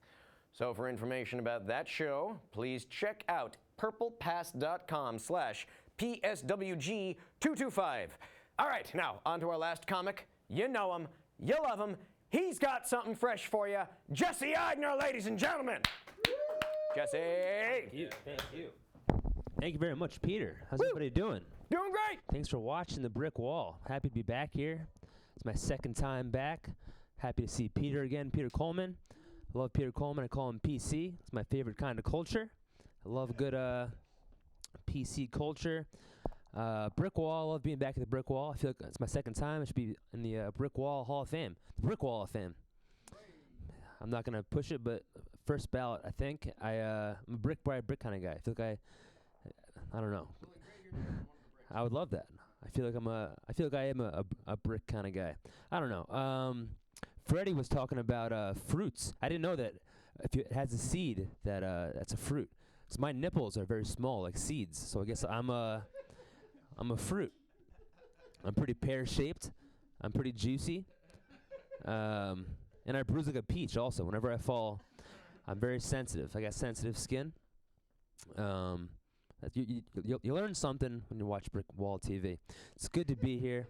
So for information about that show, please check out purplepass.com/PSWG225. All right, now on to our last comic. You know him, you love him. He's got something fresh for you. Jesse Eidner, ladies and gentlemen. Jesse. Thank you. Thank you very much, Peter. How's everybody doing? Doing great. Thanks for watching The Brick Wall. Happy to be back here. It's my second time back. Happy to see Peter again, Peter Coleman. I love Peter Coleman. I call him PC. It's my favorite kind of culture. I love good PC culture. Brick Wall. I love being back at the Brick Wall. I feel like it's my second time. I should be in the Brick Wall Hall of Fame. The Brick Wall of Fame. I'm not going to push it, but first ballot, I think. I'm a brick by brick kind of guy. I feel like I don't know. I would love that. I feel like I am a brick kind of guy. I don't know. Freddie was talking about fruits. I didn't know that if it has a seed that that's a fruit. So my nipples are very small, like seeds. So I guess I'm a fruit. I'm pretty pear-shaped. I'm pretty juicy. And I bruise like a peach also. Whenever I fall, I'm very sensitive. I got sensitive skin. You learn something when you watch Brick Wall TV. It's good to be here.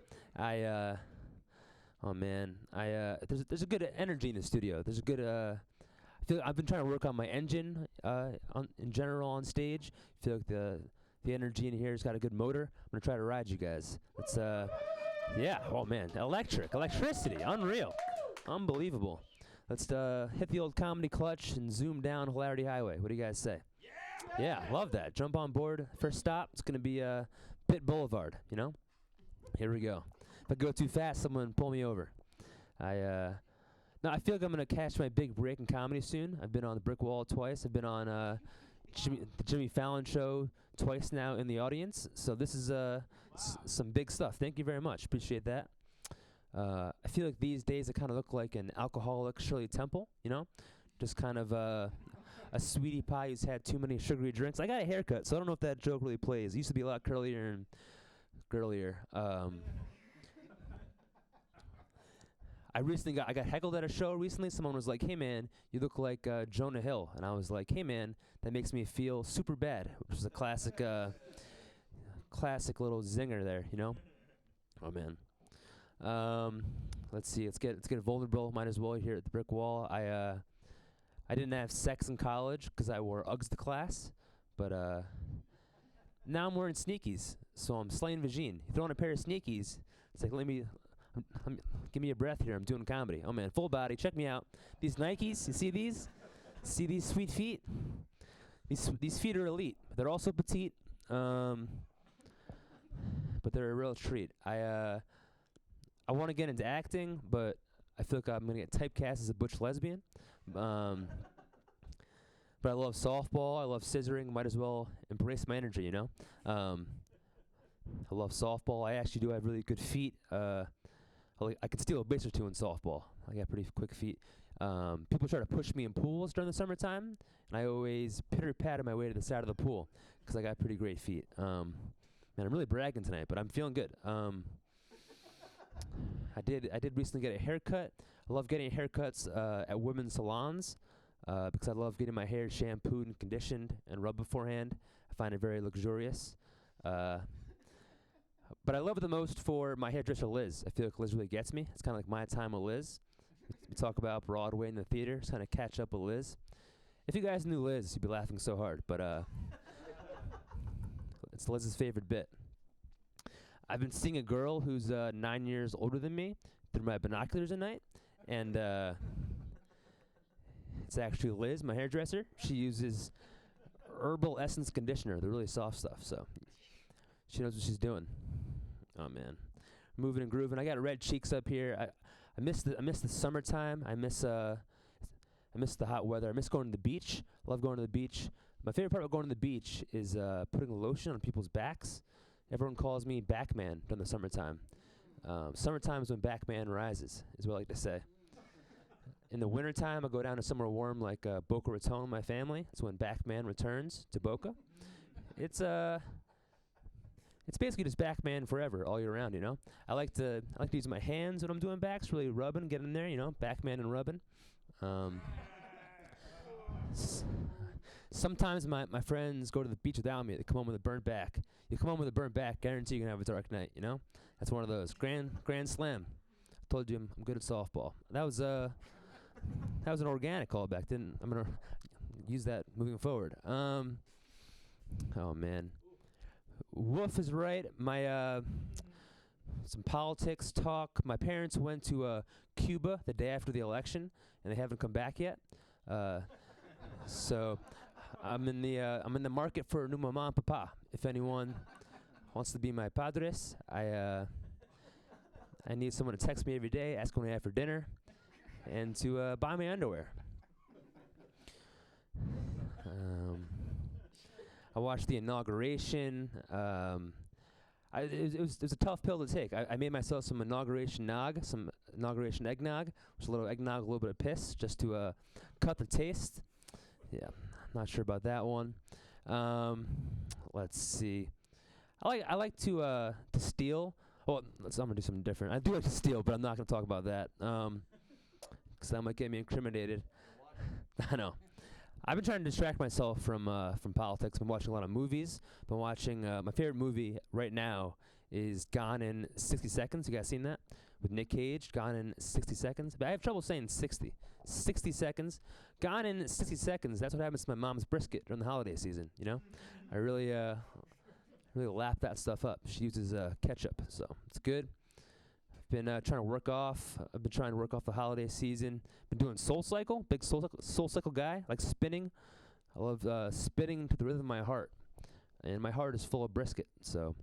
Oh man, there's a good energy in the studio. There's a good. I've been trying to work on my engine in general on stage. I feel like the energy in here has got a good motor. I'm gonna try to ride you guys. It's yeah. Oh man, electricity, unreal, unbelievable. Let's hit the old comedy clutch and zoom down Hilarity Highway. What do you guys say? Yeah, love that. Jump on board. First stop, it's gonna be Pitt Boulevard. You know. Here we go. If I go too fast, someone pull me over. No, I feel like I'm gonna catch my big break in comedy soon. I've been on the Brick Wall twice. I've been on the Jimmy Fallon show twice now in the audience. So this is some big stuff. Thank you very much. Appreciate that. I feel like these days I kind of look like an alcoholic Shirley Temple. You know, just kind of a sweetie pie who's had too many sugary drinks. I got a haircut, so I don't know if that joke really plays. It used to be a lot curlier and girlier. I got heckled at a show recently. Someone was like, "Hey man, you look like Jonah Hill," and I was like, "Hey man, that makes me feel super bad," which is a classic little zinger there, you know. Oh man. Let's see. Let's get vulnerable. Might as well here at the Brick Wall. I didn't have sex in college because I wore Uggs to class, but now I'm wearing sneakies, so I'm slaying vagine. You throw on a pair of sneakies, it's like give me a breath here. I'm doing comedy. Oh man, full body. Check me out. These Nikes. You see these? See these sweet feet? These feet are elite. They're also petite, but they're a real treat. I want to get into acting, but I feel like I'm gonna get typecast as a butch lesbian. But I love softball. I love scissoring. Might as well embrace my energy, you know. I love softball. I actually do have really good feet. I could steal a base or two in softball. I got pretty quick feet. People try to push me in pools during the summertime, and I always pitter-patter my way to the side of the pool because I got pretty great feet. Man, I'm really bragging tonight, but I'm feeling good. I did recently get a haircut. I love getting haircuts at women's salons because I love getting my hair shampooed and conditioned and rubbed beforehand. I find it very luxurious. But I love it the most for my hairdresser, Liz. I feel like Liz really gets me. It's kind of like my time with Liz. We talk about Broadway and the theater. Just kind of catch up with Liz. If you guys knew Liz, you'd be laughing so hard. But It's Liz's favorite bit. I've been seeing a girl who's 9 years older than me through my binoculars at night, and it's actually Liz, my hairdresser. She uses Herbal Essence conditioner, the really soft stuff, so she knows what she's doing. Oh man, moving and grooving. I got red cheeks up here. I miss the summertime. I miss the hot weather. I miss going to the beach. Love going to the beach. My favorite part of going to the beach is putting lotion on people's backs. Everyone calls me Backman during the summertime. Summertime is when Backman rises, is what I like to say. In the wintertime, I go down to somewhere warm like Boca Raton with my family. It's when Backman returns to Boca. It's basically just Backman forever, all year round, you know? I like to use my hands when I'm doing backs, really rubbing, getting in there, you know, Backman and rubbing. Sometimes my friends go to the beach without me. They come home with a burnt back. You come home with a burnt back, guarantee you're going to have a dark night, you know? That's one of those. Grand Slam. I told you I'm good at softball. That was an organic callback. I'm going to use that moving forward. Oh, man. Wolf is right. My some politics talk. My parents went to Cuba the day after the election, and they haven't come back yet. So I'm in the market for a new mama and papa. If anyone wants to be my padres, I need someone to text me every day, ask when I have for dinner, and to buy me underwear. I watched the inauguration. It was a tough pill to take. I made myself some inauguration eggnog, which is a little eggnog, a little bit of piss, just to cut the taste. Yeah, not sure about that one. Let's see. I like to steal. Well, I'm gonna do something different. I do like to steal, but I'm not gonna talk about that. 'Cause that might get me incriminated. I know. I've been trying to distract myself from politics. I've been watching a lot of movies. Been watching my favorite movie right now is Gone in 60 Seconds. You guys seen that? With Nick Cage, Gone in 60 Seconds. But I have trouble saying 60. 60 seconds. Gone in 60 seconds. That's what happens to my mom's brisket during the holiday season, you know? I really lap that stuff up. She uses ketchup, so it's good. I've been trying to work off the holiday season. Been doing Soul Cycle, big Soul Cycle guy, like spinning. I love spinning to the rhythm of my heart. And my heart is full of brisket, so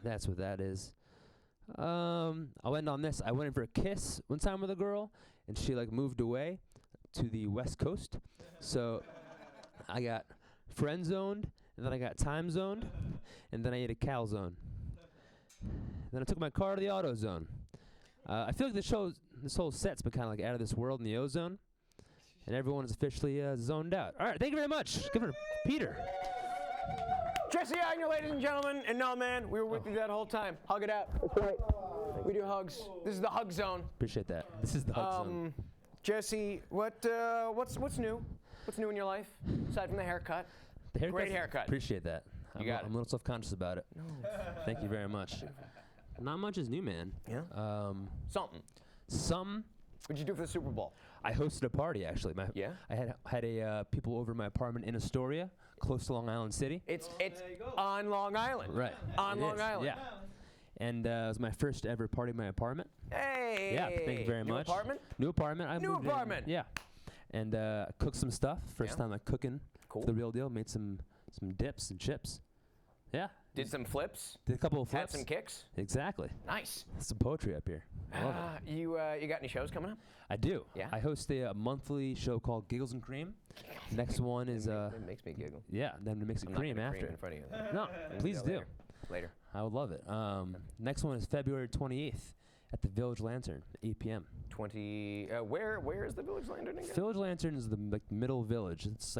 that's what that is. I'll end on this. I went in for a kiss one time with a girl, and she moved away to the West Coast. So I got friend zoned, and then I got time zoned, and then I ate a calzone. Then I took my car to the auto zone. I feel like this whole set's been kind of out of this world in the ozone, and everyone is officially zoned out. All right, thank you very much. Give it to Peter. Jesse Agnew, ladies and gentlemen, and no, man, we were with you that whole time. Hug it out. That's right. We do hugs. This is the hug zone. Appreciate that. This is the hug zone. Jesse, what's new? What's new in your life aside from the haircut? The haircut. Great haircut. Appreciate that. I'm a little self-conscious about it. No. Thank you very much. Not much is new, man. Yeah. Something. What'd you do for the Super Bowl? I hosted a party actually. I had a people over my apartment in Astoria, close to Long Island City. It's on Long Island. Right. On Long Island. Yeah. And it was my first ever party in my apartment. Hey. Yeah. Thank you very much. New apartment? New apartment. New apartment. Yeah. And cooked some stuff. First time cooking. Cool. The real deal. Made some dips and chips. Yeah. Did some flips. Did a couple of flips. Had some kicks. Exactly. Nice. Some poetry up here. I love it. You got any shows coming up? I do. Yeah. I host a monthly show called Giggles and Cream. Next one is It makes me giggle. yeah. Then it makes it I'm cream not gonna after. Cream in front of you. No, please do. Later. I would love it. Next one is February 28th at the Village Lantern, 8 p.m. Where is the Village Lantern again? Village Lantern is the middle village. It's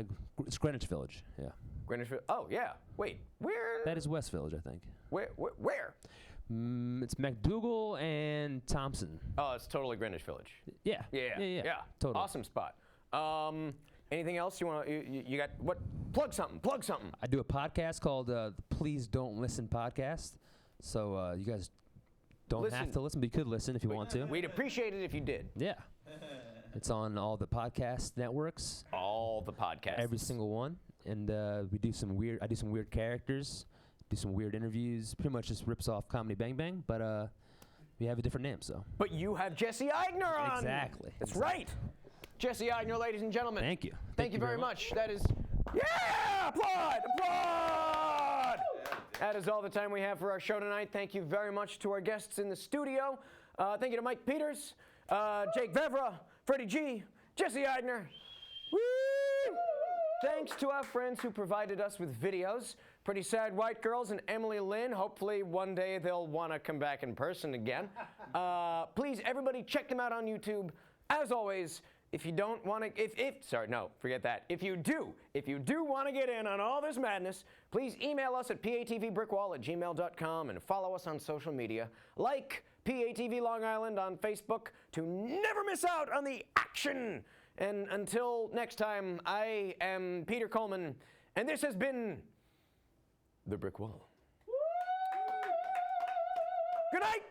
Greenwich Village. Yeah. Greenwich. Oh yeah. Wait. Where? That is West Village, I think. Where? It's McDougal and Thompson. Oh, it's totally Greenwich Village. Yeah. Yeah. Totally. Awesome spot. Anything else you want? You got what? Plug something. I do a podcast called the Please Don't Listen podcast. So you guys don't have to listen, but you could listen if you want to. We'd appreciate it if you did. Yeah. It's on all the podcast networks. All the podcasts. Every single one. And I do some weird characters do some weird interviews. Pretty much just rips off Comedy Bang Bang, but we have a different name, so. But you have Jesse Eigner on. Exactly. That's right. Jesse Eigner, ladies and gentlemen. Thank you. Thank you very much. That is, yeah, applaud, applaud. That is all the time we have for our show tonight. Thank you very much to our guests in the studio. Thank you to Mike Peters, Jake Vevra, Freddie G, Jesse Eigner. Woo! Thanks to our friends who provided us with videos. Pretty Sad White Girls and Emily Lynn. Hopefully one day they'll want to come back in person again. Please, everybody, check them out on YouTube. As always, if you don't want to, sorry, no, forget that. If you do want to get in on all this madness, please email us at patvbrickwall@gmail.com and follow us on social media. Like PATV Long Island on Facebook to never miss out on the action. And until next time, I am Peter Coleman, and this has been The Brick Wall. Good night!